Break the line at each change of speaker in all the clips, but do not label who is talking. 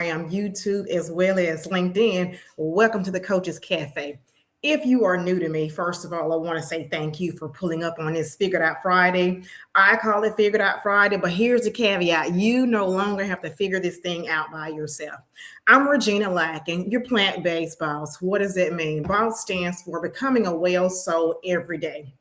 YouTube, as well as LinkedIn. Welcome to the Coaches Cafe. If you are new to me, first of all, I want to say thank you for pulling up on this Figured Out Friday. I call it Figured Out Friday, but here's the caveat. You no longer have to figure this thing out by yourself. I'm Regina L, your plant-based boss. What does that mean? BAWSE stands for Becoming a Well Soul Every Day.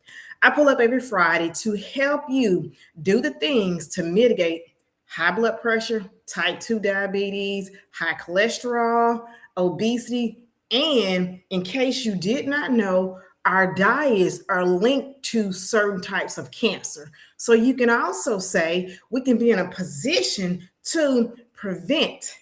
I pull up every Friday to help you do the things to mitigate high blood pressure, type 2 diabetes, high cholesterol, obesity, and in case you did not know, our diets are linked to certain types of cancer. So you can also say we can be in a position to prevent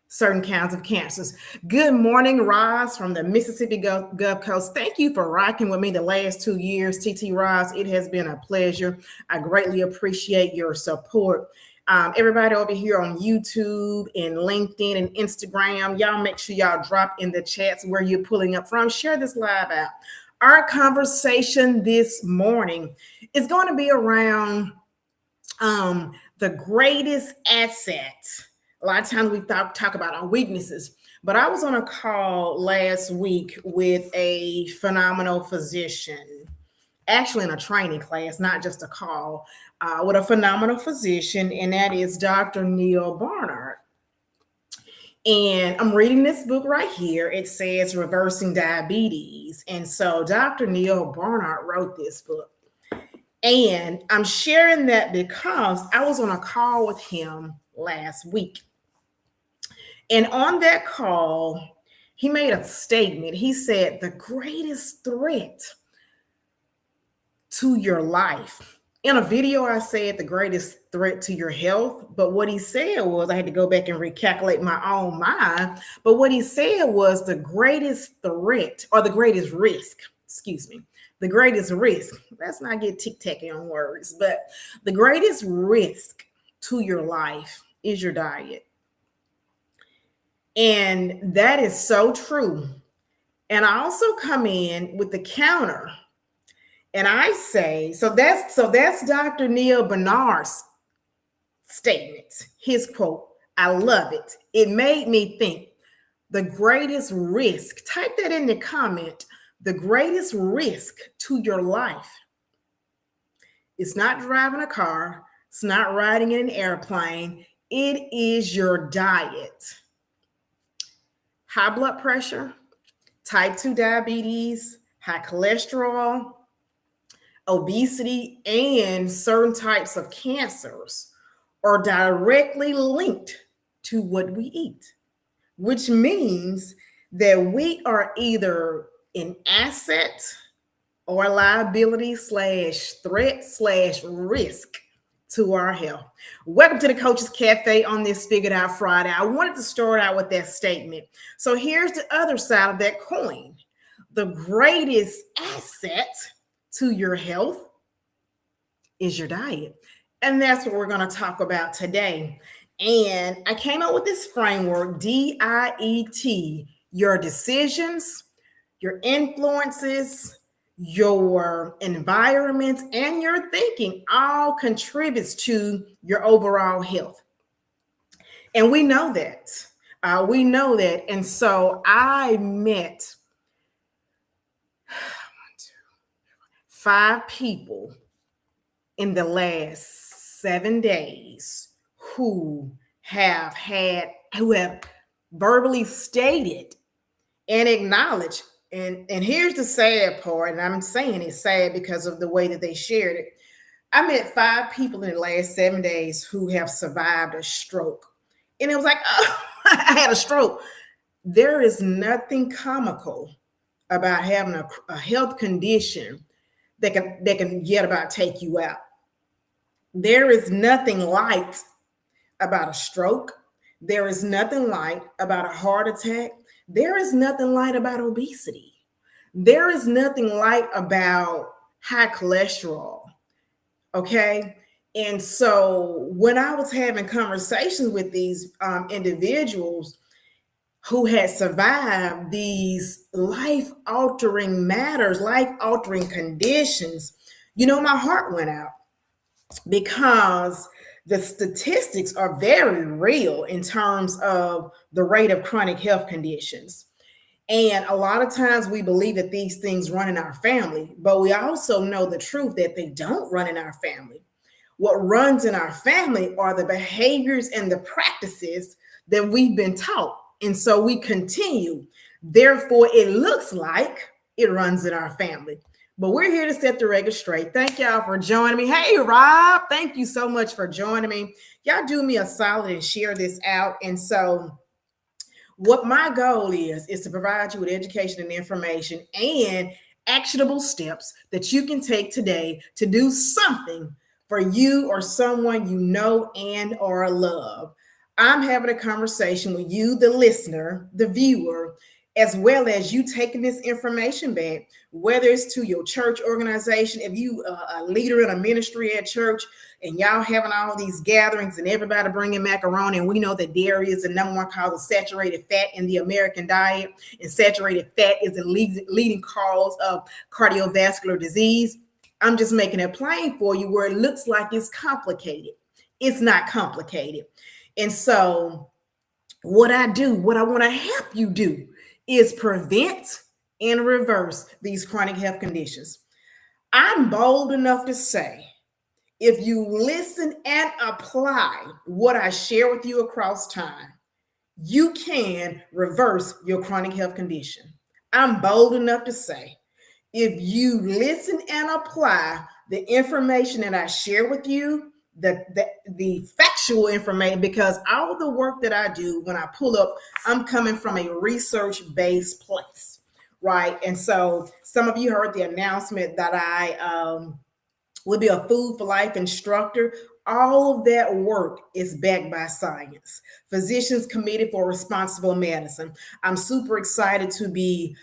certain kinds of cancers. Good morning, Roz from the Mississippi Gulf Coast. Thank you for rocking with me the last 2 years, TT Roz. It has been a pleasure. I greatly appreciate your support. Everybody over here on YouTube and LinkedIn and Instagram, y'all make sure y'all drop in the chats where you're pulling up from. Share this live out. Our conversation this morning is going to be around the greatest asset. A lot of times we talk about our weaknesses, but I was on a call last week with a phenomenal physician, actually in a training class, not just a call, with a phenomenal physician, and that is Dr. Neil Barnard. And I'm reading this book right here. It says Reversing Diabetes. And so Dr. Neil Barnard wrote this book. And I'm sharing that because I was on a call with him last week. And on that call, he made a statement. He said, the greatest threat to your life. In a video, I said the greatest threat to your health. But what he said was, I had to go back and recalculate my own mind. But what he said was the greatest threat or the greatest risk, the greatest risk. Let's not get tic-tacky on words, but the greatest risk to your life is your diet. And that is so true. And I also come in with the counter. And I say, so that's Dr. Neil Barnard's statement, his quote. I love it. It made me think the greatest risk, type that in the comment, the greatest risk to your life. It's not driving a car. It's not riding in an airplane. It is your diet. High blood pressure, type 2 diabetes, high cholesterol, obesity, and certain types of cancers are directly linked to what we eat, which means that we are either an asset or liability / threat / risk to our health. Welcome to the Coaches Cafe on this Figured Out Friday. I wanted to start out with that statement. So here's the other side of that coin. The greatest asset to your health is your diet. And that's what we're going to talk about today. And I came up with this framework, DIET, your decisions, your influences, your environment, and your thinking all contributes to your overall health. And we know that. And so I met 5 people in the last 7 days who have verbally stated and acknowledged. And here's the sad part, and I'm saying it's sad because of the way that they shared it. I met 5 people in the last 7 days who have survived a stroke. And it was like, oh, I had a stroke. There is nothing comical about having a health condition that can yet about take you out. There is nothing light about a stroke. There is nothing light about a heart attack. There is nothing light about obesity. There is nothing light about high cholesterol. Okay. And so when I was having conversations with these individuals who had survived these life-altering matters, life-altering conditions, my heart went out because The statistics are very real in terms of the rate of chronic health conditions. And a lot of times we believe that these things run in our family, but we also know the truth that they don't run in our family. What runs in our family are the behaviors and the practices that we've been taught. And so we continue. Therefore, it looks like it runs in our family. But we're here to set the record straight. Thank y'all for joining me. Hey, Rob, thank you so much for joining me. Y'all do me a solid and share this out. And so, what my goal is to provide you with education and information and actionable steps that you can take today to do something for you or someone you know and or love. I'm having a conversation with you, the listener, the viewer, as well as you taking this information back, whether it's to your church organization, if you a leader in a ministry at church and y'all having all these gatherings and everybody bringing macaroni, and we know that dairy is the number one cause of saturated fat in the American diet, and saturated fat is the leading cause of cardiovascular disease. I'm just making it plain for you where it looks like it's complicated. It's not complicated. And so what I want to help you do is prevent and reverse these chronic health conditions. I'm bold enough to say, if you listen and apply what I share with you across time, you can reverse your chronic health condition. I'm bold enough to say, if you listen and apply the information that I share with you, the factual information, because all the work that I do when I pull up, I'm coming from a research-based place, right? And so some of you heard the announcement that I will be a Food for Life instructor. All of that work is backed by science. Physicians Committee for Responsible Medicine. I'm super excited to be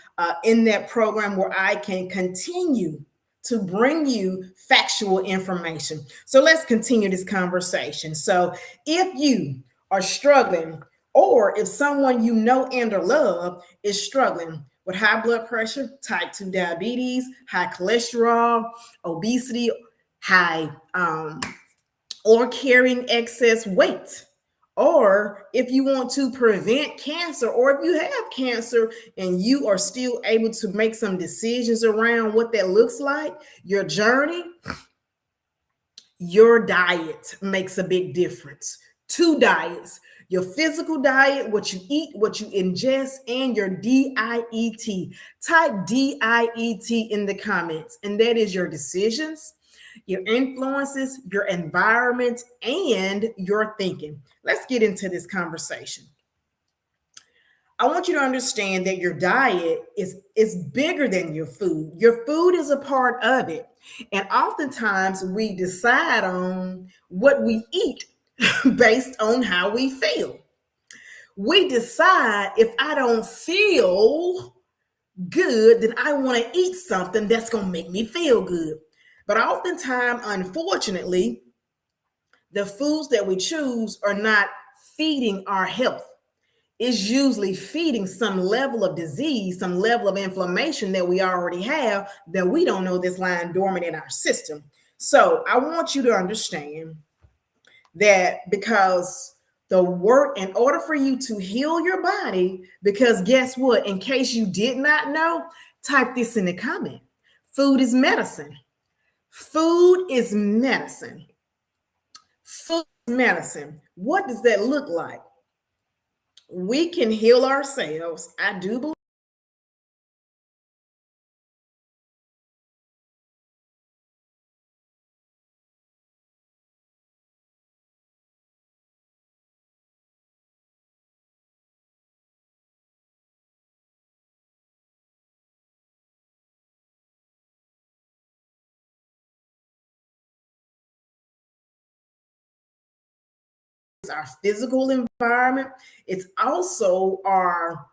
in that program where I can continue to bring you factual information. So let's continue this conversation. So if you are struggling, or if someone you know and or love is struggling with high blood pressure, type 2 diabetes, high cholesterol, obesity, high or carrying excess weight, or if you want to prevent cancer, or if you have cancer and you are still able to make some decisions around what that looks like, your journey, your diet makes a big difference. Two diets: your physical diet, what you eat, what you ingest, and your DIET. Type DIET in the comments, and that is your decisions, your influences, your environment, and your thinking. Let's get into this conversation. I want you to understand that your diet is bigger than your food. Your food is a part of it. And oftentimes we decide on what we eat based on how we feel. We decide, if I don't feel good, then I want to eat something that's going to make me feel good. But oftentimes, unfortunately, the foods that we choose are not feeding our health. It's usually feeding some level of disease, some level of inflammation that we already have that we don't know that's lying dormant in our system. So I want you to understand that, because the work, in order for you to heal your body, because guess what? In case you did not know, type this in the comment. Food is medicine. Food is medicine. Food is medicine. What does that look like? We can heal ourselves. I do believe our physical environment. It's also our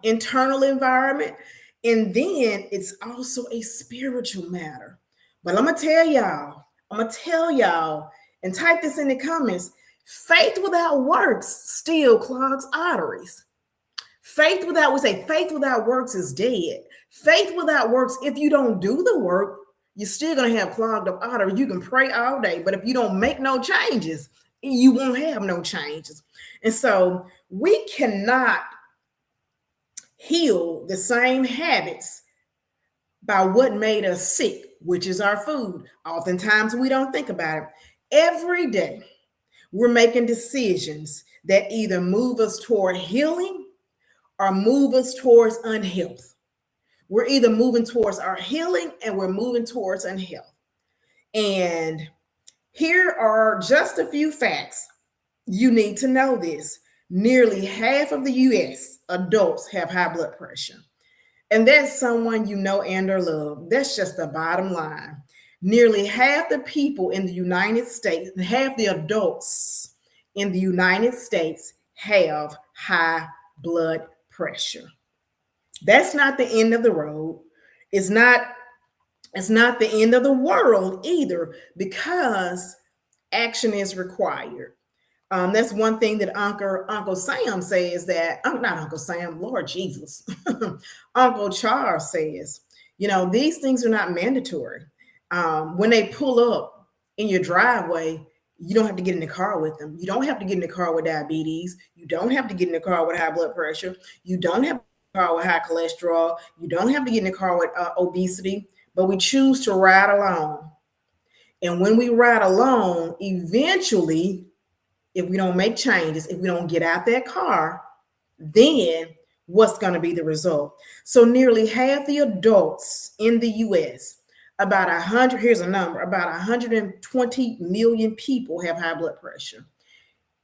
internal environment. And then it's also a spiritual matter. But I'm going to tell y'all, and type this in the comments: faith without works still clogs arteries. We say faith without works is dead. Faith without works, if you don't do the work, you're still going to have clogged up arteries. You can pray all day, but if you don't make no changes, you won't have no changes. And so we cannot heal the same habits by what made us sick, which is our food. Oftentimes we don't think about it. Every day we're making decisions that either move us toward healing or move us towards unhealth. We're either moving towards our healing and we're moving towards unhealth. And here are just a few facts. You need to know this. Nearly half of the US adults have high blood pressure. And that's someone you know and or love. That's just the bottom line. Nearly half the people in the United States, half the adults in the United States have high blood pressure. That's not the end of the road. It's not the end of the world either, because action is required. That's one thing that Uncle Sam says, that not Uncle Sam, Lord Jesus, Uncle Charles says, these things are not mandatory. When they pull up in your driveway, you don't have to get in the car with them. You don't have to get in the car with diabetes. You don't have to get in the car with high blood pressure. You don't have to get in the car with high cholesterol. You don't have to get in the car with obesity, but we choose to ride along. And when we ride along, eventually, if we don't make changes, if we don't get out that car, then what's going to be the result? So nearly half the adults in the US, here's a number, about 120 million people have high blood pressure.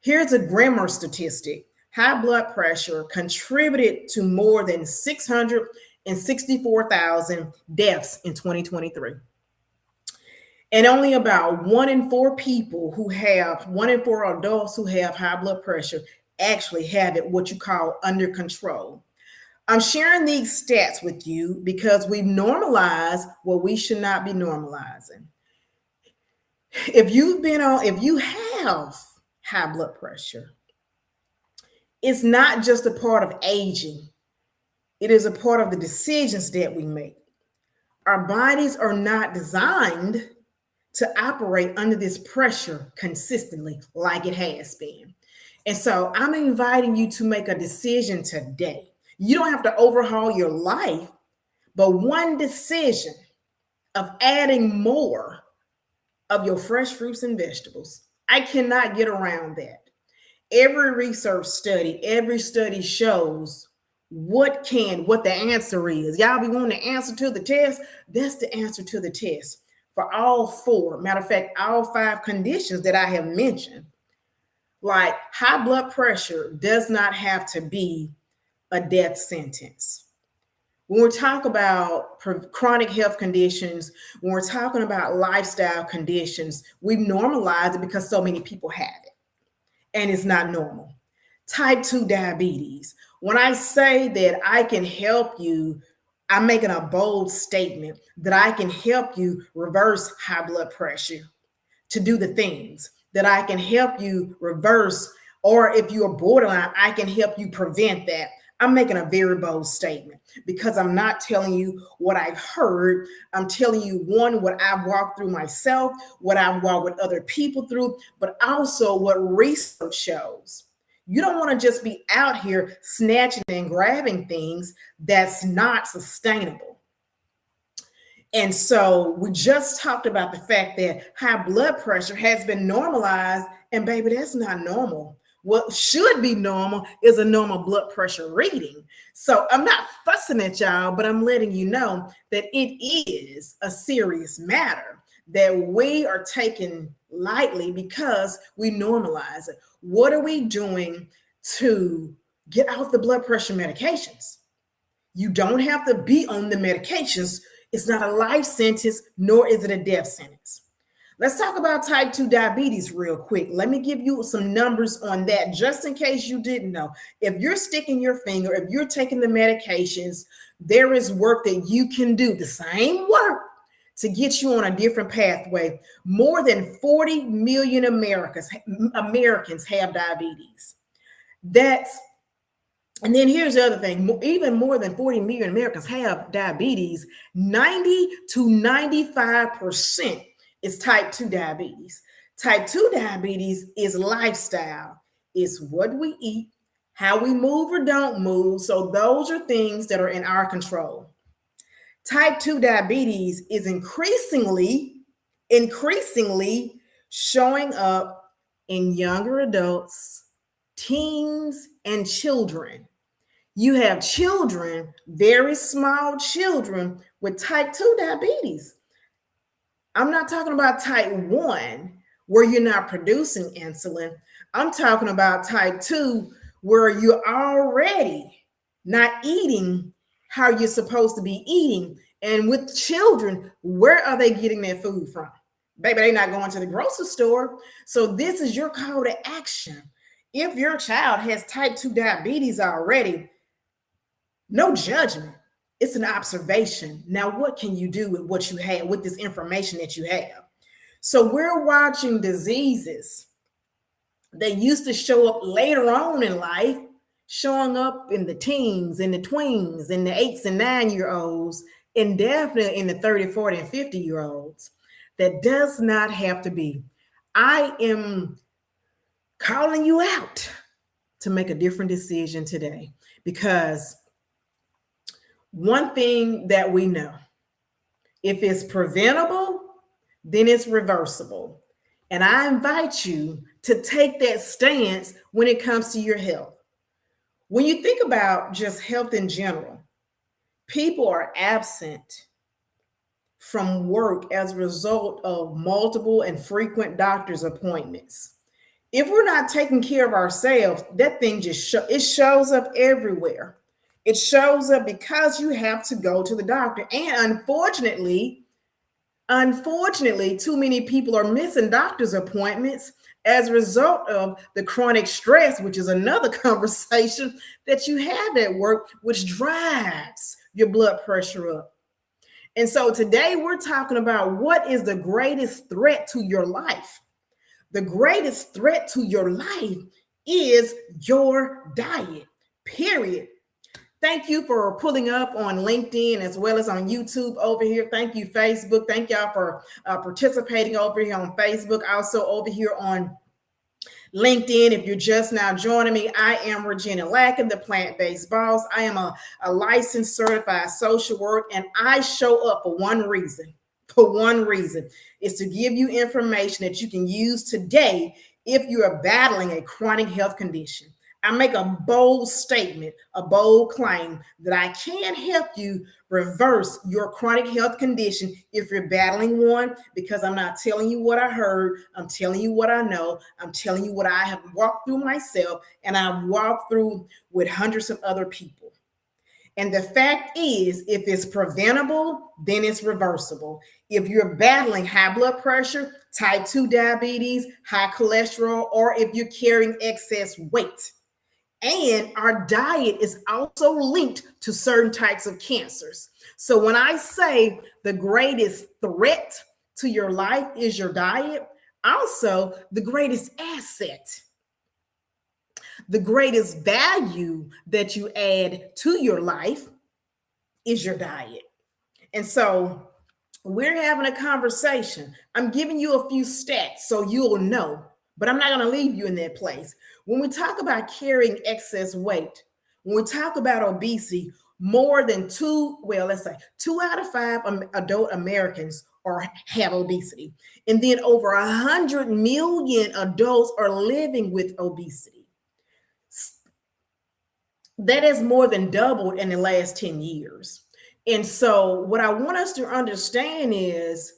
Here's a grimmer statistic. High blood pressure contributed to more than 664,000 deaths in 2023. And only about 1 in 4 adults who have high blood pressure actually have it, what you call, under control. I'm sharing these stats with you because we've normalized what we should not be normalizing. If you have high blood pressure, it's not just a part of aging. It is a part of the decisions that we make. Our bodies are not designed to operate under this pressure consistently like it has been. And so I'm inviting you to make a decision today. You don't have to overhaul your life, but one decision of adding more of your fresh fruits and vegetables. I cannot get around that. Every research study, every study shows what the answer is. Y'all be wanting the answer to the test? That's the answer to the test for all 4. Matter of fact, all 5 conditions that I have mentioned. Like, high blood pressure does not have to be a death sentence. When we talk about chronic health conditions, when we're talking about lifestyle conditions, we've normalized it because so many people have it, and it's not normal. Type 2 diabetes. When I say that I can help you, I'm making a bold statement that I can help you reverse high blood pressure, to do the things that I can help you reverse, or if you're borderline, I can help you prevent that. I'm making a very bold statement because I'm not telling you what I've heard. I'm telling you, one, what I've walked through myself, what I've walked with other people through, but also what research shows. You don't want to just be out here snatching and grabbing things that's not sustainable. And so we just talked about the fact that high blood pressure has been normalized, and baby, that's not normal. What should be normal is a normal blood pressure reading. So I'm not fussing at y'all, but I'm letting you know that it is a serious matter that we are taking lightly because we normalize it. What are we doing to get off the blood pressure medications? You don't have to be on the medications. It's not a life sentence, nor is it a death sentence. Let's talk about type 2 diabetes real quick. Let me give you some numbers on that, just in case you didn't know. If you're sticking your finger, if you're taking the medications, there is work that you can do, the same work, to get you on a different pathway. More than 40 million Americans have diabetes. That's And then here's the other thing, even more than 40 million Americans have diabetes. 90 to 95% is type 2 diabetes. Type 2 diabetes is lifestyle, it's what we eat, how we move or don't move. So those are things that are in our control. Type 2 diabetes is increasingly showing up in younger adults, teens, and children. You have children, very small children with type 2 diabetes. I'm not talking about type 1 where you're not producing insulin. I'm talking about type 2 where you're already not eating how you're supposed to be eating. And with children, where are they getting their food from? Baby, they're not going to the grocery store. So this is your call to action. If your child has type 2 diabetes already, no judgment. It's an observation. Now, what can you do with what you have, with this information that you have? So we're watching diseases that used to show up later on in life, showing up in the teens, in the tweens, in the 8 and 9 year olds, and definitely in the 30, 40, and 50-year-olds. That does not have to be. I am calling you out to make a different decision today, because one thing that we know, if it's preventable, then it's reversible. And I invite you to take that stance when it comes to your health. When you think about just health in general, people are absent from work as a result of multiple and frequent doctor's appointments. If we're not taking care of ourselves, that thing just it shows up everywhere. It shows up because you have to go to the doctor. And unfortunately, too many people are missing doctor's appointments as a result of the chronic stress, which is another conversation that you have at work, which drives your blood pressure up. And so today we're talking about what is the greatest threat to your life. The greatest threat to your life is your diet, period. Thank you for pulling up on LinkedIn as well as on YouTube over here. Thank you, Facebook. Thank y'all for participating over here on Facebook. Also over here on LinkedIn. If you're just now joining me, I am Regina L, the Plant-Based BAWSE. I am a licensed certified social work, and I show up for one reason. For one reason, is to give you information that you can use today if you are battling a chronic health condition. I make a bold statement, a bold claim that I can help you reverse your chronic health condition if you're battling one, because I'm not telling you what I heard. I'm telling you what I know. I'm telling you what I have walked through myself, and I've walked through with hundreds of other people. And the fact is, if it's preventable, then it's reversible. If you're battling high blood pressure, type 2 diabetes, high cholesterol, or if you're carrying excess weight. And our diet is also linked to certain types of cancers. So when I say the greatest threat to your life is your diet, also the greatest asset, the greatest value that you add to your life is your diet. And so we're having a conversation. I'm giving you a few stats so you'll know, but I'm not going to leave you in that place. When we talk about carrying excess weight, when we talk about obesity, more than let's say 2 out of 5 adult Americans have obesity. And then over 100 million adults are living with obesity. That has more than doubled in the last 10 years. And so what I want us to understand is,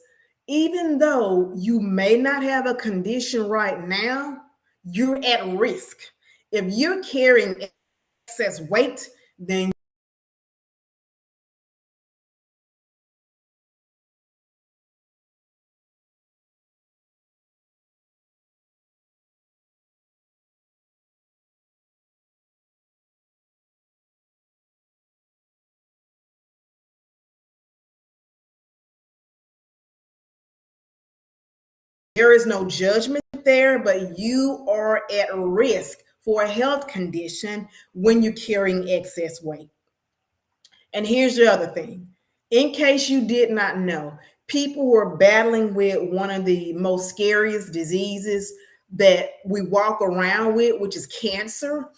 even though you may not have a condition right now, you're at risk. If you're carrying excess weight, then there is no judgment there, but you are at risk for a health condition when you're carrying excess weight. And here's the other thing. In case you did not know, people who are battling with one of the most scariest diseases that we walk around with, which is cancer.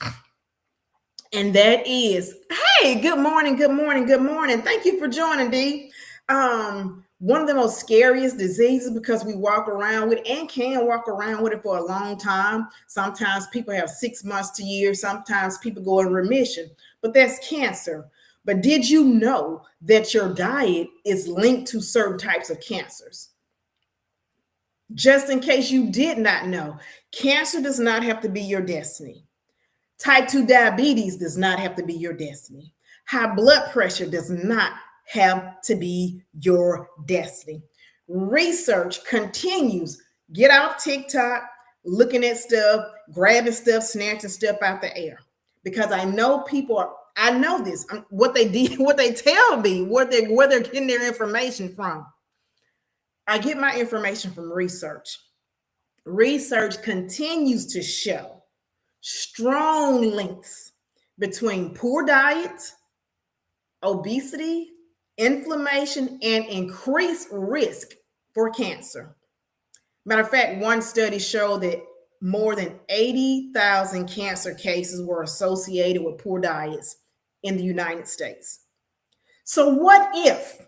And that is, hey, good morning, good morning, good morning. Thank you for joining, Dee. One of the most scariest diseases because we walk around with and can walk around with it for a long time. Sometimes people have 6 months to years. Sometimes people go in remission, but that's cancer. But did you know that your diet is linked to certain types of cancers? Just in case you did not know, cancer does not have to be your destiny. Type 2 diabetes does not have to be your destiny. High blood pressure does not have to be your destiny. Research continues. Get off TikTok, looking at stuff, grabbing stuff, snatching stuff out the air. Because I know people I know this, what they did, what they tell me, where they're getting their information from. I get my information from research. Research continues to show strong links between poor diet, obesity, inflammation, and increased risk for cancer. Matter of fact, one study showed that more than 80,000 cancer cases were associated with poor diets in the United States. So what if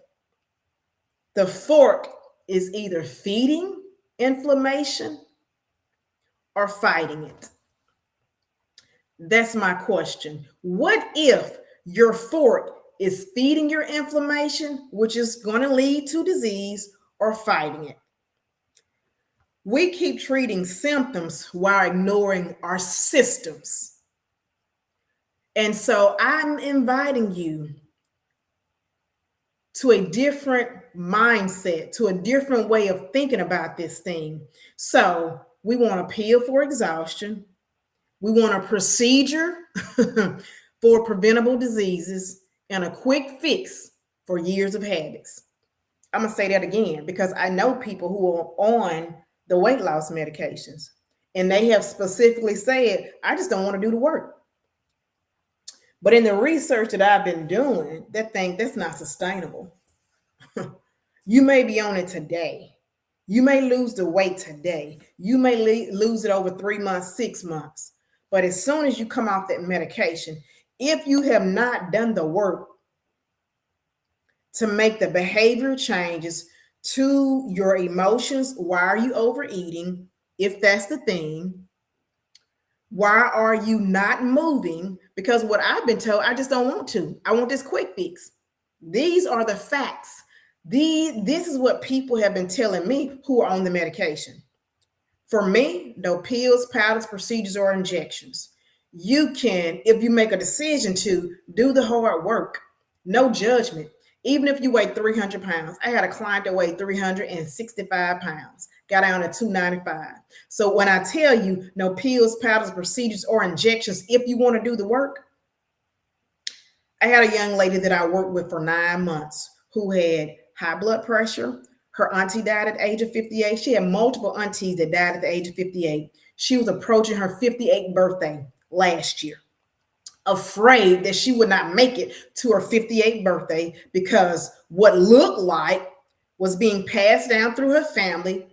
the fork is either feeding inflammation or fighting it? That's my question. What if your fork is feeding your inflammation, which is going to lead to disease, or fighting it? We keep treating symptoms while ignoring our systems. And so I'm inviting you to a different mindset, to a different way of thinking about this thing. So we want a pill for exhaustion. We want a procedure for preventable diseases and a quick fix for years of habits. I'm going to say that again because I know people who are on the weight loss medications and they have specifically said, I just don't want to do the work. But in the research that I've been doing, that's not sustainable. You may be on it today. You may lose the weight today. You may lose it over 3 months, 6 months. But as soon as you come off that medication, if you have not done the work to make the behavior changes to your emotions, why are you overeating? If that's the thing, why are you not moving? Because what I've been told, I just don't want to. I want this quick fix. These are the facts. This is what people have been telling me who are on the medication. For me, no pills, powders, procedures, or injections. You can, if you make a decision to do the hard work, no judgment. Even if you weigh 300 pounds, I had a client that weighed 365 pounds, got down to 295. So when I tell you no pills, powders, procedures, or injections, if you want to do the work, I had a young lady that I worked with for 9 months who had high blood pressure. Her auntie died at the age of 58. She had multiple aunties that died at the age of 58. She was approaching her 58th birthday last year, afraid that she would not make it to her 58th birthday because what looked like was being passed down through her family.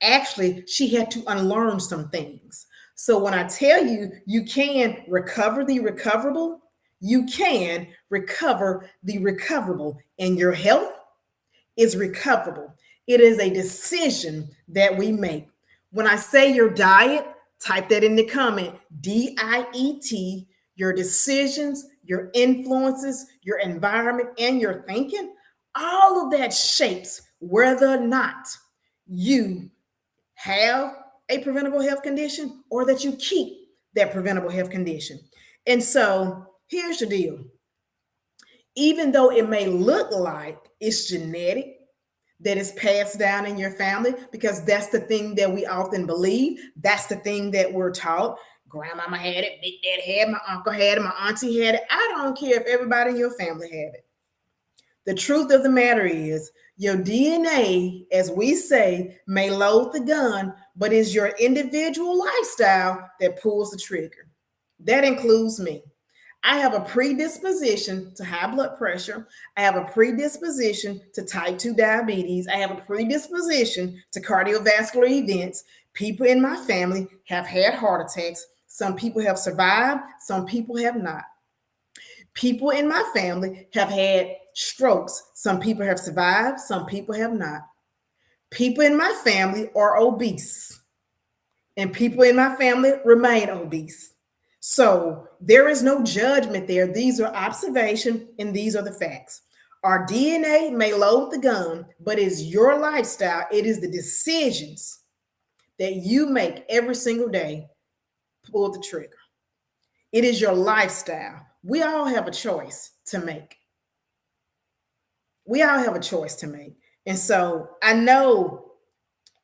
Actually, she had to unlearn some things. So when I tell you, you can recover the recoverable, you can recover the recoverable, and your health is recoverable. It is a decision that we make. When I say your diet, type that in the comment, DIET, your decisions, your influences, your environment, and your thinking, all of that shapes whether or not you have a preventable health condition or that you keep that preventable health condition. And so here's the deal. Even though it may look like it's genetic, that is passed down in your family, because that's the thing that we often believe. That's the thing that we're taught. Grandmama had it, big dad had it, my uncle had it, my auntie had it. I don't care if everybody in your family had it. The truth of the matter is your DNA, as we say, may load the gun, but it's your individual lifestyle that pulls the trigger. That includes me. I have a predisposition to high blood pressure. I have a predisposition to type 2 diabetes. I have a predisposition to cardiovascular events. People in my family have had heart attacks. Some people have survived, some people have not. People in my family have had strokes. Some people have survived, some people have not. People in my family are obese, and people in my family remain obese. So there is no judgment there. These are observation and these are the facts. Our DNA may load the gun, but it's your lifestyle. It is the decisions that you make every single day. Pull the trigger. It is your lifestyle. We all have a choice to make. We all have a choice to make. And so I know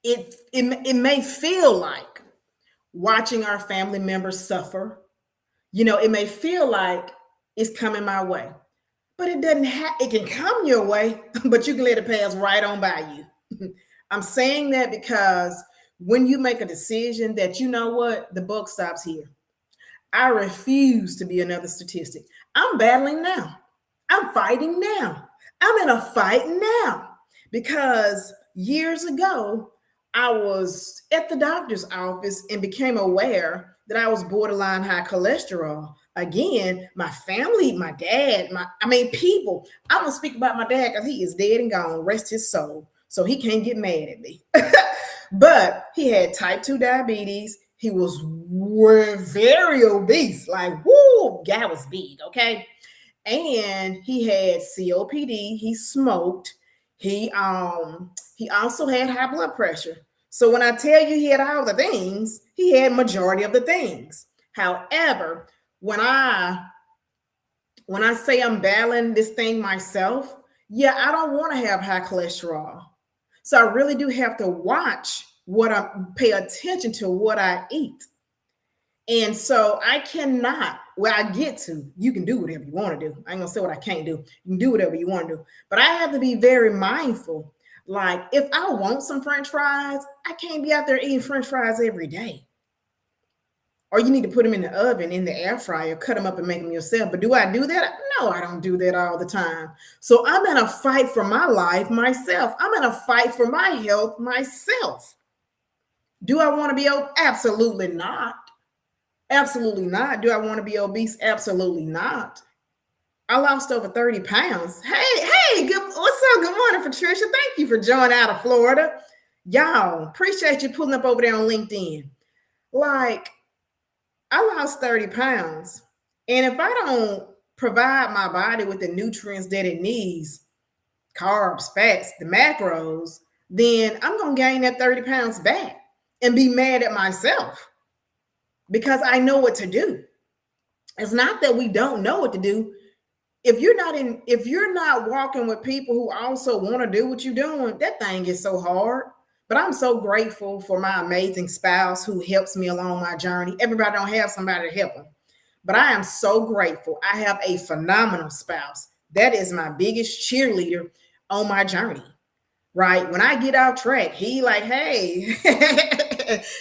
it may feel like watching our family members suffer. You know, it may feel like it's coming my way, but it doesn't have, it can come your way, but you can let it pass right on by you. I'm saying that because when you make a decision that, you know what, the buck stops here. I refuse to be another statistic. I'm battling now. I'm fighting now. I'm in a fight now because years ago, I was at the doctor's office and became aware that I was borderline high cholesterol. Again, my family, my dad, people. I'm gonna speak about my dad because he is dead and gone. Rest his soul. So he can't get mad at me. But he had type 2 diabetes. He was very obese. Like, whoo, guy was big, okay? And he had COPD. He smoked. He also had high blood pressure. So when I tell you he had all the things, he had majority of the things. However, when I say I'm battling this thing myself, yeah, I don't want to have high cholesterol. So I really do have to watch pay attention to what I eat. And so I cannot, you can do whatever you want to do. I ain't gonna say what I can't do. You can do whatever you want to do. But I have to be very mindful. Like, if I want some French fries, I can't be out there eating French fries every day. Or you need to put them in the oven, in the air fryer, cut them up and make them yourself. But do I do that? No, I don't do that all the time. So I'm in a fight for my life myself. I'm in a fight for my health myself. Do I want to be obese? Absolutely not. Absolutely not. Do I want to be obese? Absolutely not. I lost over 30 pounds. Hey, what's up? Good morning, Patricia. Thank you for joining out of Florida. Y'all, appreciate you pulling up over there on LinkedIn. Like, I lost 30 pounds. And if I don't provide my body with the nutrients that it needs, carbs, fats, the macros, then I'm going to gain that 30 pounds back and be mad at myself because I know what to do. It's not that we don't know what to do. If you're not walking with people who also want to do what you're doing, that thing is so hard. But I'm so grateful for my amazing spouse who helps me along my journey. Everybody don't have somebody to help them. But I am so grateful. I have a phenomenal spouse. That is my biggest cheerleader on my journey. Right? When I get off track, he like, hey,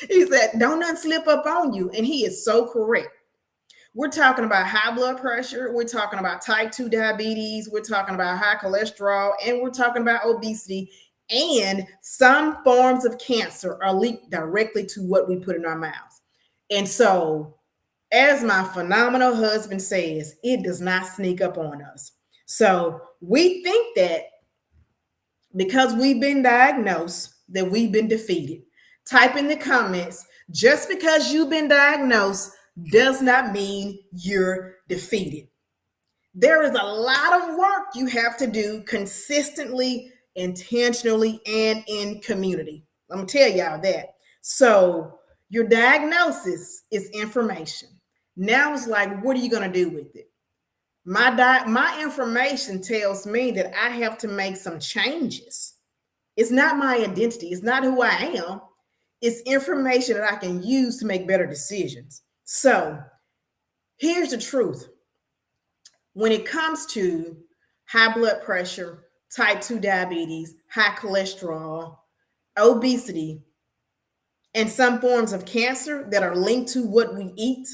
he said, don't nothing slip up on you. And he is so correct. We're talking about high blood pressure. We're talking about type 2 diabetes. We're talking about high cholesterol. And we're talking about obesity. And some forms of cancer are linked directly to what we put in our mouths. And so, as my phenomenal husband says, it does not sneak up on us. So we think that because we've been diagnosed, that we've been defeated. Type in the comments, just because you've been diagnosed does not mean you're defeated. There is a lot of work you have to do consistently, intentionally, and in community. I'm gonna tell y'all that. So your diagnosis is information. Now it's like, what are you gonna do with it? My information tells me that I have to make some changes. It's not my identity. It's not who I am. It's information that I can use to make better decisions. So here's the truth. When it comes to high blood pressure, type 2 diabetes, high cholesterol, obesity, and some forms of cancer that are linked to what we eat,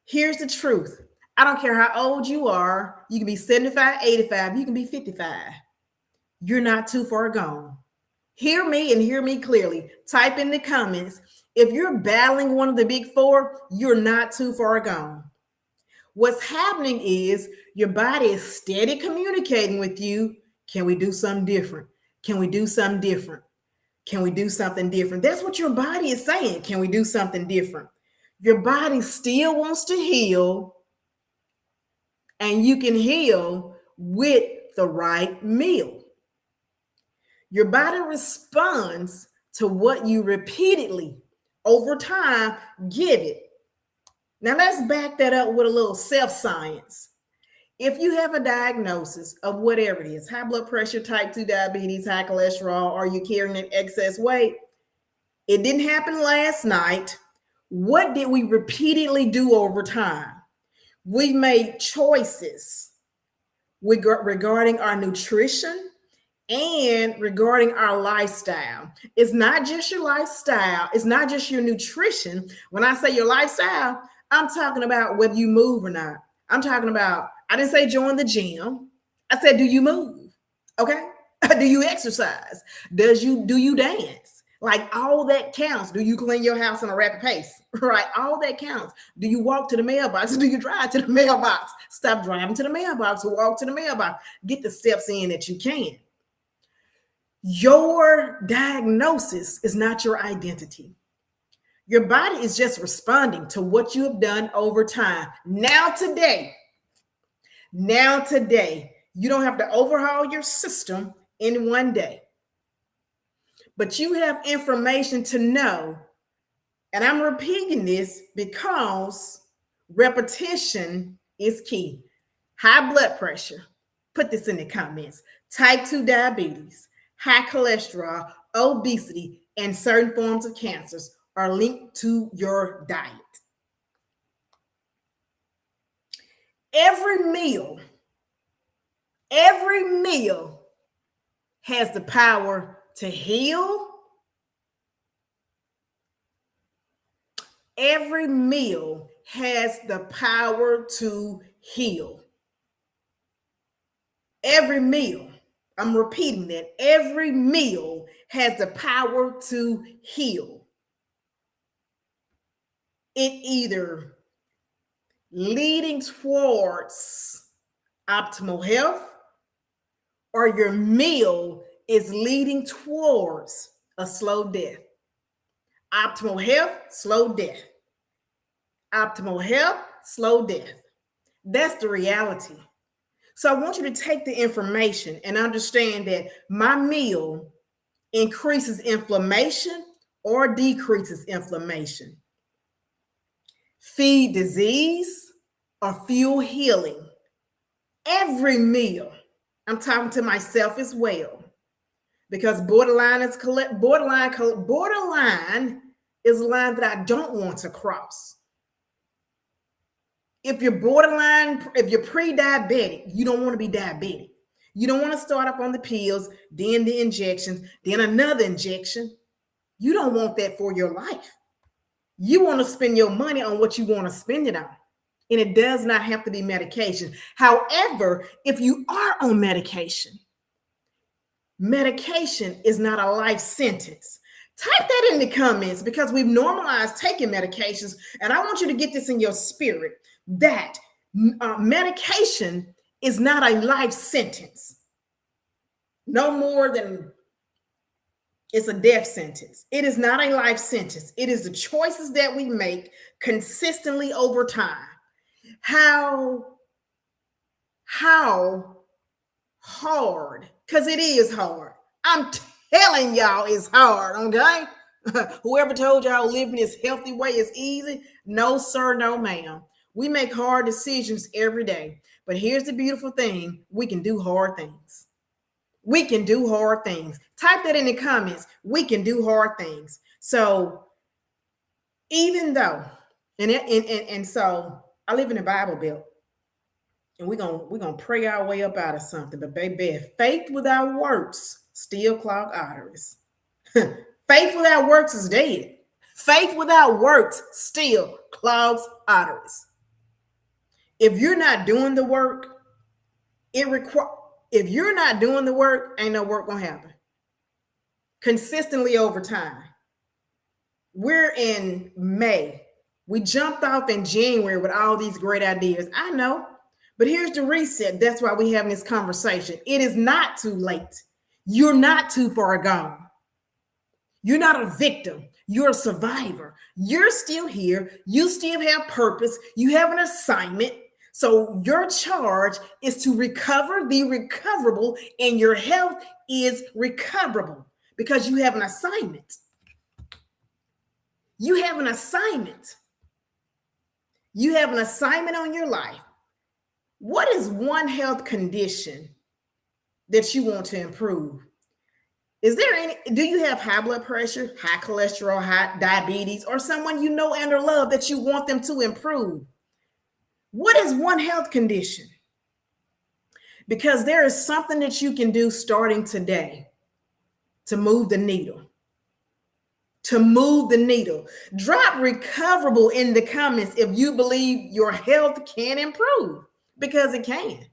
Here's the truth. I don't care how old you are. You can be 75, 85, you can be 55. You're not too far gone. Hear me and hear me clearly. Type in the comments. If you're battling one of the big four, you're not too far gone. What's happening is your body is steady communicating with you. Can we do something different? Can we do something different? Can we do something different? That's what your body is saying. Can we do something different? Your body still wants to heal, and you can heal with the right meal. Your body responds to what you repeatedly over time give it. Now let's back that up with a little self-science. If you have a diagnosis of whatever it is, high blood pressure, type 2 diabetes, high cholesterol, or you're carrying an excess weight, it didn't happen last night. What did we repeatedly do over time? We made choices regarding our nutrition and regarding our lifestyle. It's not just your lifestyle. It's not just your nutrition. When I say your lifestyle, I'm talking about whether you move or not. I'm talking about, I didn't say join the gym. I said, do you move? Okay. Do you exercise? Do you dance? Like, all that counts. Do you clean your house in a rapid pace? Right? All that counts. Do you walk to the mailbox? Do you drive to the mailbox? Stop driving to the mailbox or walk to the mailbox. Get the steps in that you can. Your diagnosis is not your identity. Your body is just responding to what you have done over time. Now today, you don't have to overhaul your system in one day. But you have information to know. And I'm repeating this because repetition is key. High blood pressure, put this in the comments. Type 2 diabetes, high cholesterol, obesity, and certain forms of cancers are linked to your diet. Every meal has the power to heal. Every meal has the power to heal. Every meal, I'm repeating that, every meal has the power to heal. It either leading towards optimal health, or your meal is leading towards a slow death. Optimal health, slow death. Optimal health, slow death. That's the reality. So I want you to take the information and understand that my meal increases inflammation or decreases inflammation. Feed disease or fuel healing. Every meal, I'm talking to myself as well, because borderline is a line that I don't want to cross. If you're borderline, if you're pre-diabetic, you don't want to be diabetic. You don't want to start off on the pills, then the injections, then another injection. You don't want that for your life. You want to spend your money on what you want to spend it on. And it does not have to be medication. However, if you are on medication, medication is not a life sentence. Type that in the comments, because we've normalized taking medications. And I want you to get this in your spirit, that medication is not a life sentence. No more than it's a death sentence. It is not a life sentence. It is the choices that we make consistently over time. How hard, because it is hard. I'm telling y'all it's hard, okay? Whoever told y'all living this healthy way is easy? No, sir, no, ma'am. We make hard decisions every day. But here's the beautiful thing. We can do hard things. We can do hard things. Type that in the comments. We can do hard things. So even though, and so I live in the Bible Belt, and we're gonna pray our way up out of something. But baby, faith without works still clog arteries. Faith without works is dead. Faith without works still clogs arteries. If you're not doing the work, if you're not doing the work, ain't no work gonna happen consistently over time. We're in May. We jumped off in January with all these great ideas. I know, but here's the reset. That's why we're having this conversation. It is not too late. You're not too far gone. You're not a victim. You're a survivor. You're still here. You still have purpose. You have an assignment. So your charge is to recover the recoverable, and your health is recoverable because you have an assignment. You have an assignment. You have an assignment on your life. What is one health condition that you want to improve? Is there any, do you have high blood pressure, high cholesterol, high diabetes, or someone you know and or love that you want them to improve? What is one health condition? Because there is something that you can do starting today to move the needle. To move the needle. Drop recoverable in the comments if you believe your health can improve, because it can.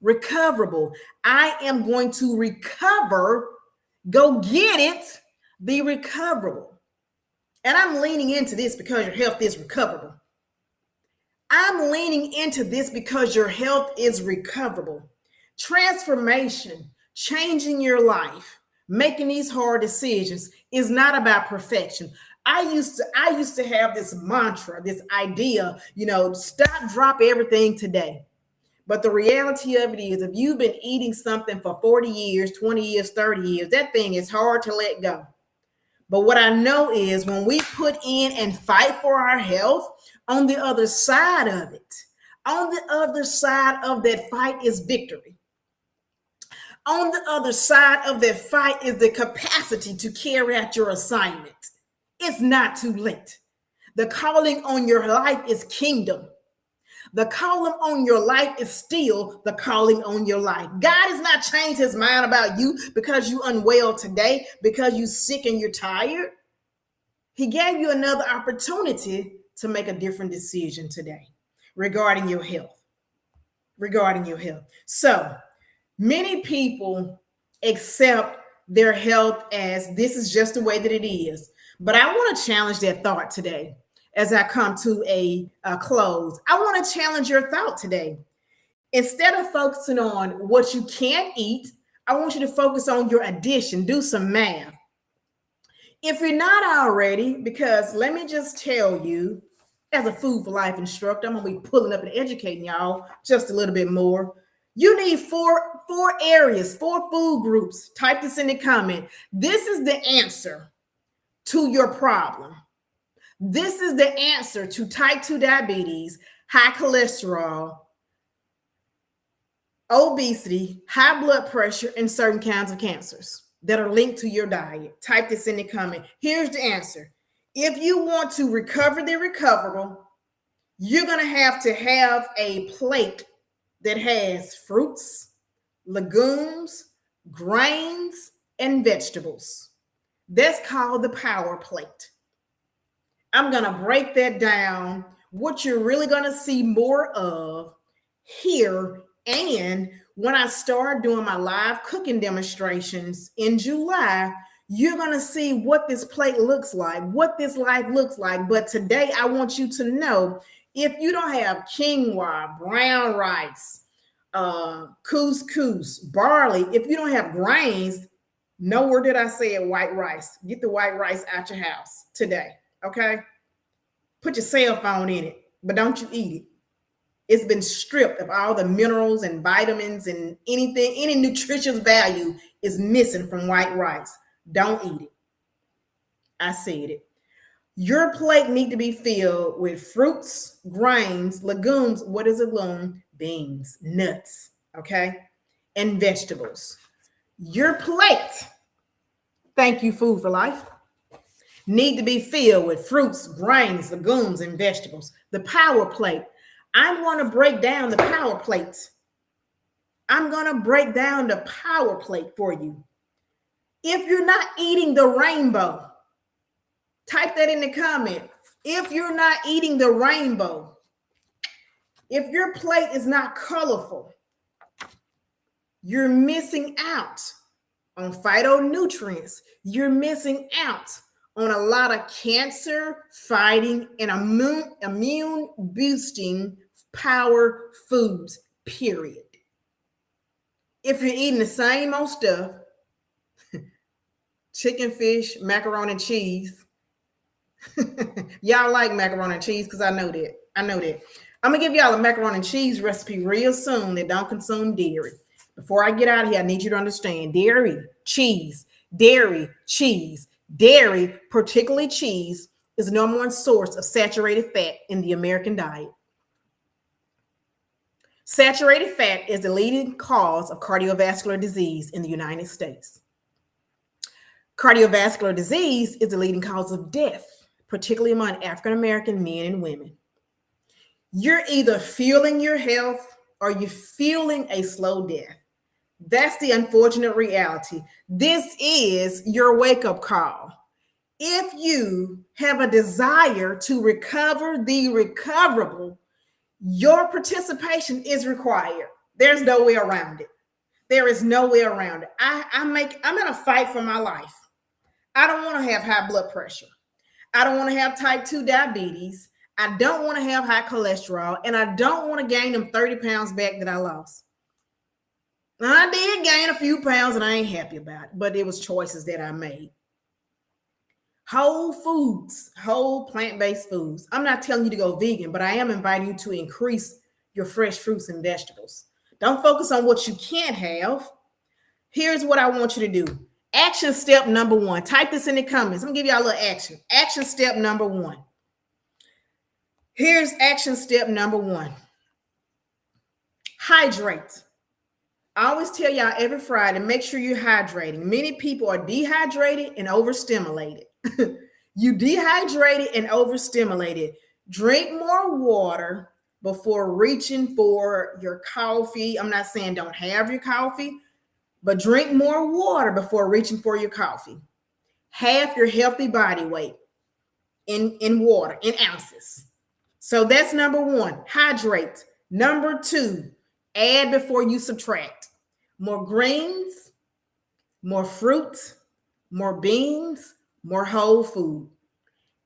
Recoverable. I am going to recover. Go get it. Be recoverable. And I'm leaning into this because your health is recoverable. I'm leaning into this because your health is recoverable. Transformation, changing your life, making these hard decisions is not about perfection. I used to have this mantra, this idea, stop, drop everything today. But the reality of it is, if you've been eating something for 40 years, 20 years, 30 years, that thing is hard to let go. But what I know is when we put in and fight for our health, on the other side of it, on the other side of that fight is victory. On the other side of that fight is the capacity to carry out your assignment. It's not too late. The calling on your life is kingdom. The calling on your life is still the calling on your life. God has not changed his mind about you because you're unwell today, because you're sick and you're tired. He gave you another opportunity to make a different decision today regarding your health. Regarding your health. So many people accept their health as this is just the way that it is. But I want to challenge that thought today. As I come to a close, I want to challenge your thought today. Instead of focusing on what you can't eat, I want you to focus on your addition. Do some math. If you're not already, because let me just tell you, as a Food for Life instructor, I'm going to be pulling up and educating y'all just a little bit more. You need four areas, 4 food groups. Type this in the comment. This is the answer to your problem. This is the answer to type 2 diabetes, high cholesterol, obesity, high blood pressure, and certain kinds of cancers that are linked to your diet. Type this in the comment. Here's the answer. If you want to recover the recoverable, you're going to have a plate that has fruits, legumes, grains, and vegetables. That's called the power plate. I'm going to break that down, what you're really going to see more of here. And when I start doing my live cooking demonstrations in July, you're going to see what this plate looks like, what this life looks like. But today, I want you to know, if you don't have quinoa, brown rice, couscous, barley, if you don't have grains, nowhere did I say white rice. Get the white rice out your house today. Okay, put your cell phone in it, but don't you eat it. It's been stripped of all the minerals and vitamins and anything, any nutritious value is missing from white rice. Don't eat it. I said it. Your plate need to be filled with fruits, grains, legumes. What is a legume? Beans, nuts, okay, and vegetables. Your plate, thank you, Food for Life, need to be filled with fruits, grains, legumes, and vegetables. The power plate. I'm going to break down the power plate. I'm going to break down the power plate for you. If you're not eating the rainbow, type that in the comment. If you're not eating the rainbow, If your plate is not colorful, you're missing out on phytonutrients. You're missing out on a lot of cancer fighting and immune boosting power foods, period. If you're eating the same old stuff, chicken, fish, macaroni and cheese, y'all like macaroni and cheese because I know that. I'm gonna give y'all a macaroni and cheese recipe real soon that don't consume dairy. Before I get out of here, I need you to understand dairy, dairy, particularly cheese, is the number one source of saturated fat in the American diet. Saturated fat is the leading cause of cardiovascular disease in the United States. Cardiovascular disease is the leading cause of death, particularly among African American men and women. You're either fueling your health or you're fueling a slow death. That's the unfortunate reality. This is your wake-up call. If you have a desire to recover the recoverable, your participation is required. There's no way around it. There is no way around it. I'm in a fight for my life. I don't want to have high blood pressure. I don't want to have type 2 diabetes. I don't want to have high cholesterol. And I don't want to gain them 30 pounds back that I lost. Now, I did gain a few pounds and I ain't happy about it, but it was choices that I made. Whole foods, whole plant-based foods. I'm not telling you to go vegan, but I am inviting you to increase your fresh fruits and vegetables. Don't focus on what you can't have. Here's what I want you to do. Action step number 1. Type this in the comments. I'm gonna give y'all a little action. Action step number 1. Here's action step number 1. Hydrate. I always tell y'all every Friday, make sure you're hydrating. Many people are dehydrated and overstimulated. You dehydrated and overstimulated. Drink more water before reaching for your coffee. I'm not saying don't have your coffee, but drink more water before reaching for your coffee. Half your healthy body weight in water, in ounces. So that's number 1, hydrate. Number 2, add before you subtract. More greens, more fruit, more beans, more whole food.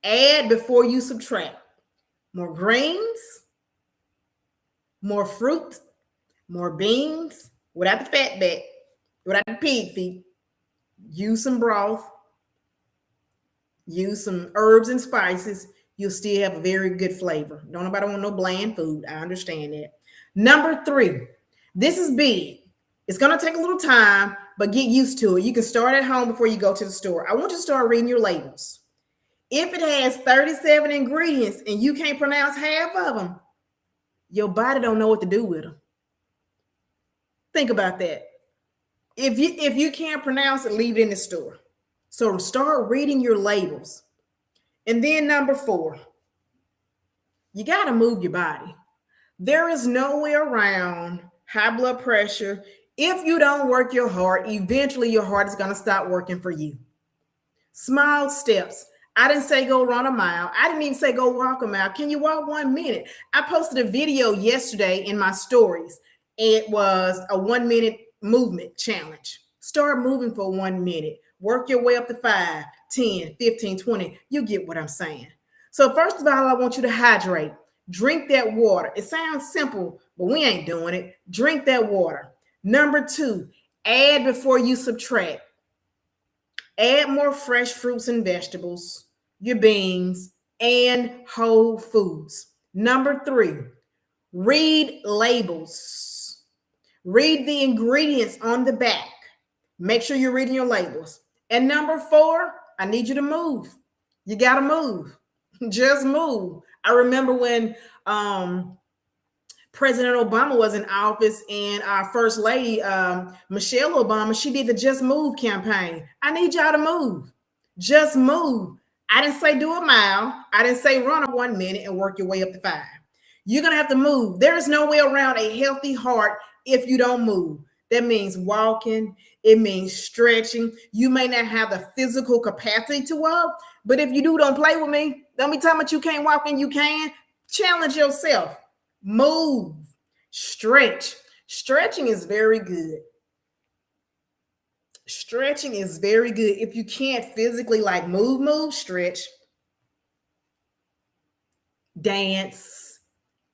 Add before you subtract. More greens, more fruit, more beans, without the fat back, without the pig feet. Use some broth. Use some herbs and spices. You'll still have a very good flavor. Don't nobody want no bland food. I understand that. Number 3, this is big. It's going to take a little time, but get used to it. You can start at home before you go to the store. I want you to start reading your labels. If it has 37 ingredients and you can't pronounce half of them, your body don't know what to do with them. Think about that. If you can't pronounce it, leave it in the store. So start reading your labels. And then number 4, you got to move your body. There is no way around high blood pressure. If you don't work your heart, eventually your heart is going to stop working for you. Small steps. I didn't say go run a mile. I didn't even say go walk a mile. Can you walk 1 minute? I posted a video yesterday in my stories. It was a 1 minute movement challenge. Start moving for 1 minute. Work your way up to 5, 10, 15, 20. You get what I'm saying. So first of all, I want you to hydrate. Drink that water. It sounds simple, but we ain't doing it. Drink that water. Number 2, add before you subtract. Add more fresh fruits and vegetables, your beans, and whole foods. Number 3, read labels. Read the ingredients on the back. Make sure you're reading your labels. And number 4, I need you to move. You got to move. Just move. I remember when President Obama was in office and our first lady, Michelle Obama, she did the Just Move campaign. I need y'all to move. Just move. I didn't say do a mile. I didn't say run 1 minute and work your way up to 5. You're going to have to move. There's no way around a healthy heart if you don't move. That means walking. It means stretching. You may not have the physical capacity to walk, but if you do, don't play with me. Don't be talking about you can't walk and you can. Challenge yourself. Move. Stretch. Stretching is very good. Stretching is very good. If you can't physically like move, stretch. Dance.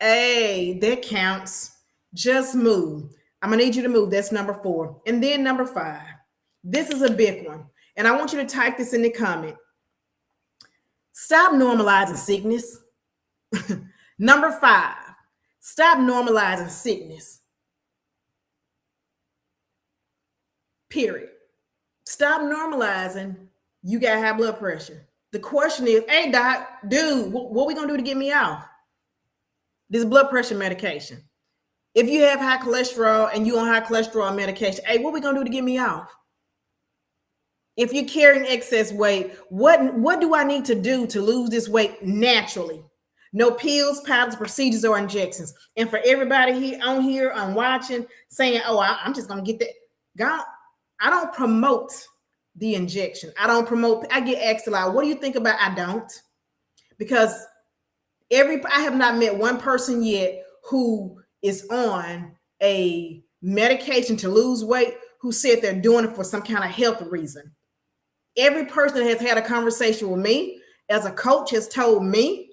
Hey, that counts. Just move. I'm going to need you to move. That's number 4. And then number 5. This is a big one. And I want you to type this in the comment. Stop normalizing sickness. Number 5. Stop normalizing sickness. Period. Stop normalizing you got high blood pressure. The question is, hey, doc, dude, what we going to do to get me off this blood pressure medication? If you have high cholesterol and you on high cholesterol medication, hey, what we going to do to get me off? If you're carrying excess weight, what do I need to do to lose this weight naturally? No pills, powders, procedures, or injections. And for everybody here on watching saying, oh, I'm just going to get that. God, I don't promote the injection. I get asked a lot, what do you think about? I don't. Because I have not met one person yet who is on a medication to lose weight who said they're doing it for some kind of health reason. Every person that has had a conversation with me as a coach has told me,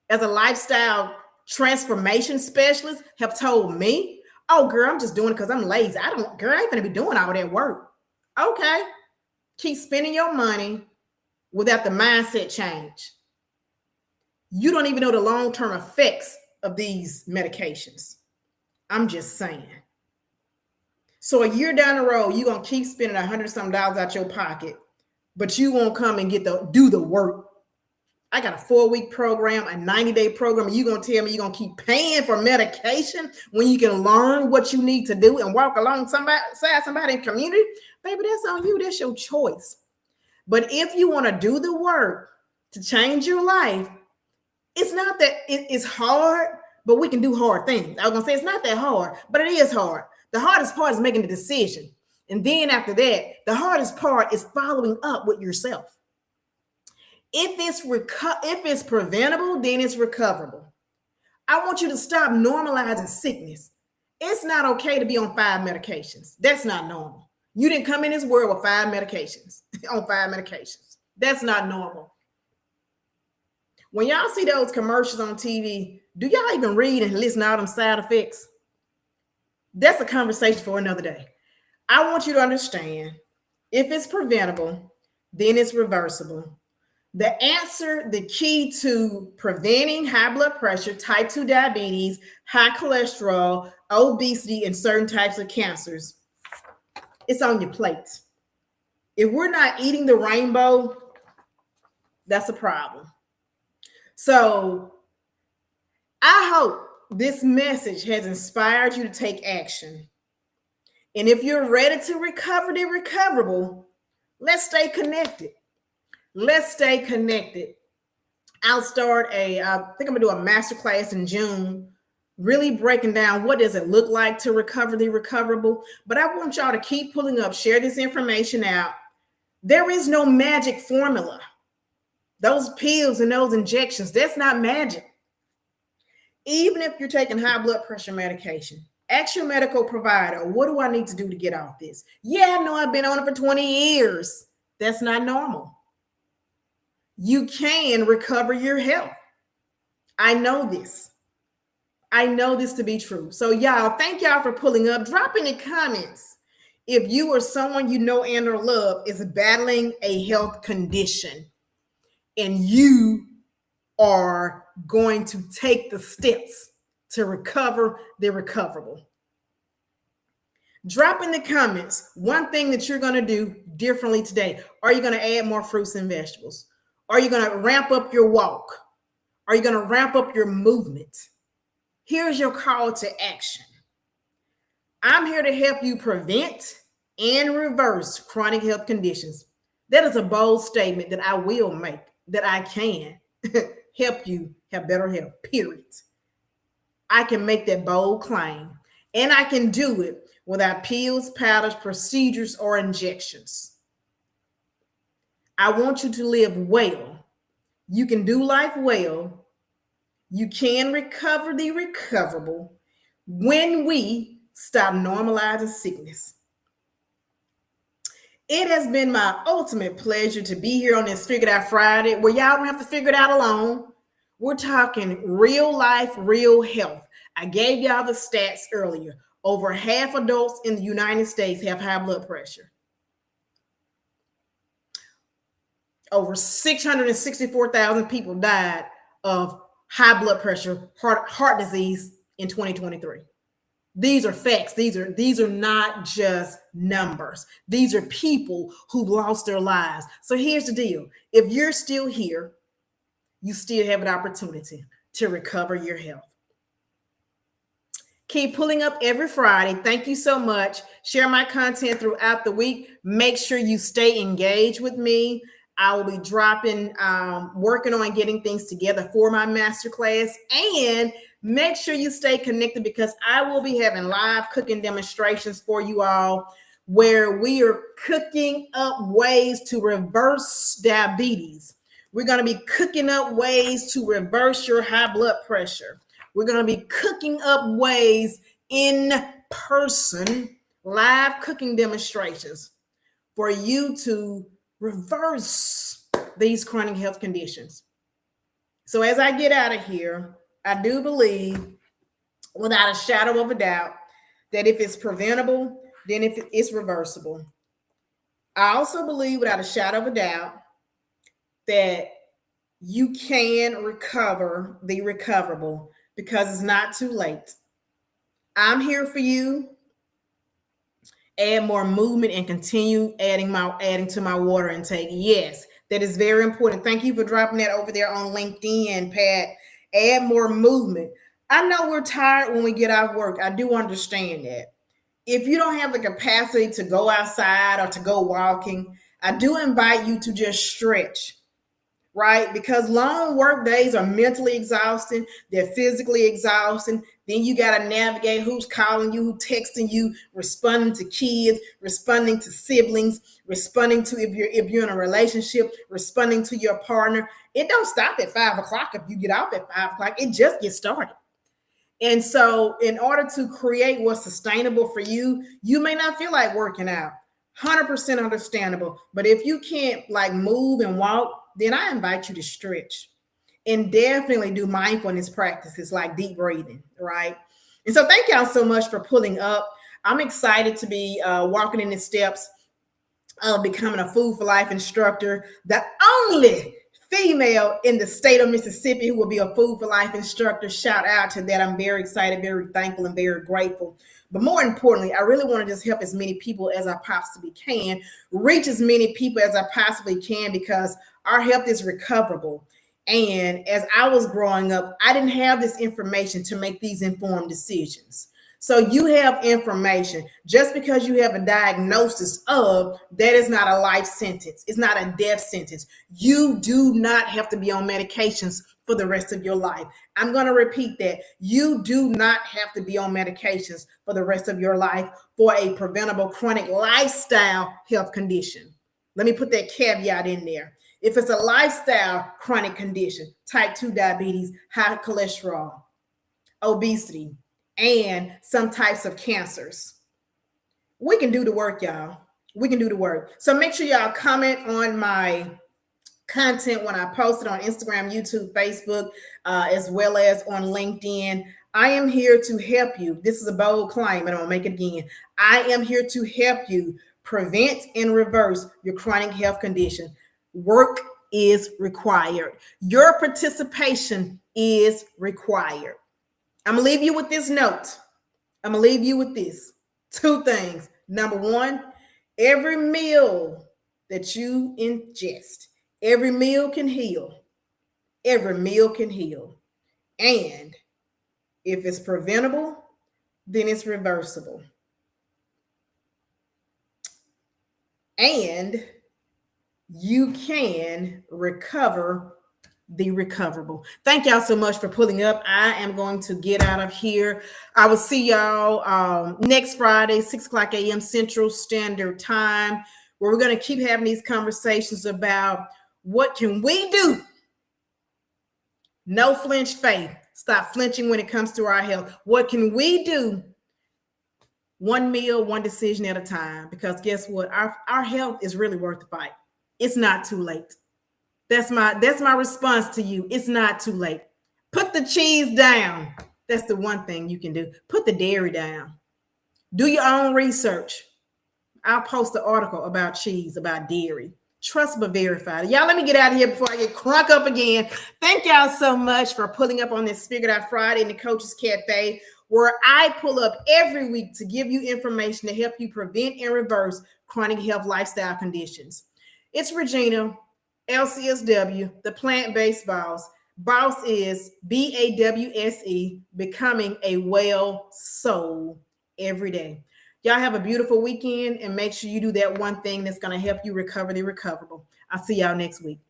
as a lifestyle transformation specialist, have told me, oh, girl, I'm just doing it because I'm lazy. I ain't gonna be doing all that work. Okay. Keep spending your money without the mindset change. You don't even know the long-term effects of these medications. I'm just saying. So a year down the road, you're going to keep spending $100-something out your pocket, but you won't come and do the work. I got a 4-week program, a 90-day program, and you're going to tell me you're going to keep paying for medication when you can learn what you need to do and walk alongside somebody in community? Baby, that's on you. That's your choice. But if you want to do the work to change your life, it's not that it's hard, but we can do hard things. I was going to say it's not that hard, but it is hard. The hardest part is making the decision. And then after that, the hardest part is following up with yourself. If it's preventable, then it's recoverable. I want you to stop normalizing sickness. It's not okay to be on 5 medications. That's not normal. You didn't come in this world with 5 medications, on 5 medications. That's not normal. When y'all see those commercials on TV, do y'all even read and listen to all them side effects? That's a conversation for another day. I want you to understand, if it's preventable, then it's reversible. The answer, the key to preventing high blood pressure, type 2 diabetes, high cholesterol, obesity, and certain types of cancers, it's on your plate. If we're not eating the rainbow, that's a problem. So I hope this message has inspired you to take action. And if you're ready to recover the recoverable, let's stay connected. Let's stay connected. I think I'm gonna do a masterclass in June, really breaking down what does it look like to recover the recoverable. But I want y'all to keep pulling up, share this information out. There is no magic formula. Those pills and those injections, that's not magic. Even if you're taking high blood pressure medication, ask your medical provider, what do I need to do to get off this? Yeah, I know I've been on it for 20 years. That's not normal. You can recover your health. I know this. I know this to be true. So y'all, thank y'all for pulling up. Drop in the comments if you or someone you know and or love is battling a health condition and you are going to take the steps to recover the recoverable. Drop in the comments one thing that you're going to do differently today. Are you going to add more fruits and vegetables? Are you going to ramp up your walk? Are you going to ramp up your movement? Here's your call to action. I'm here to help you prevent and reverse chronic health conditions. That is a bold statement that I will make, that I can help you have better health, period. I can make that bold claim, and I can do it without pills, powders, procedures, or injections. I want you to live well. You can do life well You can recover the recoverable when we stop normalizing sickness. It has been my ultimate pleasure to be here on this Figured Out Friday, where y'all don't have to figure it out alone. We're talking real life, real health. I gave y'all the stats earlier. Over half adults in the United States have high blood pressure. Over 664,000 people died of high blood pressure, heart disease in 2023. These are facts. These are not just numbers. These are people who lost their lives. So here's the deal. If you're still here, you still have an opportunity to recover your health. Keep pulling up every Friday. Thank you so much. Share my content throughout the week. Make sure you stay engaged with me. I will be dropping, working on getting things together for my masterclass. And make sure you stay connected, because I will be having live cooking demonstrations for you all, where we are cooking up ways to reverse diabetes. We're going to be cooking up ways to reverse your high blood pressure. We're going to be cooking up ways in person, live cooking demonstrations for you to reverse these chronic health conditions. So as I get out of here, I do believe without a shadow of a doubt that if it's preventable, then if it's reversible. I also believe without a shadow of a doubt that you can recover the recoverable, because it's not too late. I'm here for you. Add more movement and continue adding to my water intake. Yes, that is very important. Thank you for dropping that over there on LinkedIn, Pat. Add more movement. I know we're tired when we get off work. I do understand that. If you don't have the capacity to go outside or to go walking, I do invite you to just stretch. Right? Because long work days are mentally exhausting. They're physically exhausting. Then you got to navigate who's calling you, who's texting you, responding to kids, responding to siblings, responding to if you're in a relationship, responding to your partner. It don't stop at 5 o'clock. If you get off at 5 o'clock, it just gets started. And so in order to create what's sustainable for you, you may not feel like working out. 100% understandable. But if you can't like move and walk, then I invite you to stretch and definitely do mindfulness practices like deep breathing, right? And so thank y'all so much for pulling up. I'm excited to be walking in the steps of becoming a Food for Life instructor, the only female in the state of Mississippi who will be a Food for Life instructor. Shout out to that. I'm very excited, very thankful, and very grateful. But more importantly, I really want to just help as many people as I possibly can, reach as many people as I possibly can, because our health is recoverable. And as I was growing up, I didn't have this information to make these informed decisions. So you have information. Just because you have a diagnosis of, that is not a life sentence. It's not a death sentence. You do not have to be on medications for the rest of your life. I'm going to repeat that. You do not have to be on medications for the rest of your life for a preventable chronic lifestyle health condition. Let me put that caveat in there. If it's a lifestyle chronic condition, type 2 diabetes, high cholesterol, obesity, and some types of cancers, we can do the work, y'all. We can do the work. So make sure y'all comment on my content when I post it on Instagram, YouTube, Facebook, as well as on LinkedIn. I am here to help you. This is a bold claim, and I'm gonna make it again. I am here to help you prevent and reverse your chronic health condition. Work is required. Your participation is required. I'm gonna leave you with this note. I'm gonna leave you with this. 2 things. Number 1, every meal that you ingest, every meal can heal. Every meal can heal. And if it's preventable, then it's reversible. And you can recover the recoverable. Thank y'all so much for pulling up. I am going to get out of here. I will see y'all next Friday, 6 o'clock a.m. Central Standard Time, where we're going to keep having these conversations about what can we do No flinch faith. Stop flinching when it comes to our health. What can we do? One meal, one decision at a time. Because guess what? Our health is really worth the fight. It's not too late. That's my response to you. It's not too late. Put the cheese down. That's the one thing you can do. Put the dairy down. Do your own research. I'll post an article about cheese, about dairy. Trust but verified. Y'all, let me get out of here before I get crunk up again. Thank y'all so much for pulling up on this Figured Out Friday in the Coaches Cafe, where I pull up every week to give you information to help you prevent and reverse chronic health lifestyle conditions. It's Regina, LCSW, the Plant-Based BAWSE. BAWSE is BAWSE, becoming a well soul every day. Y'all have a beautiful weekend and make sure you do that one thing that's going to help you recover the recoverable. I'll see y'all next week.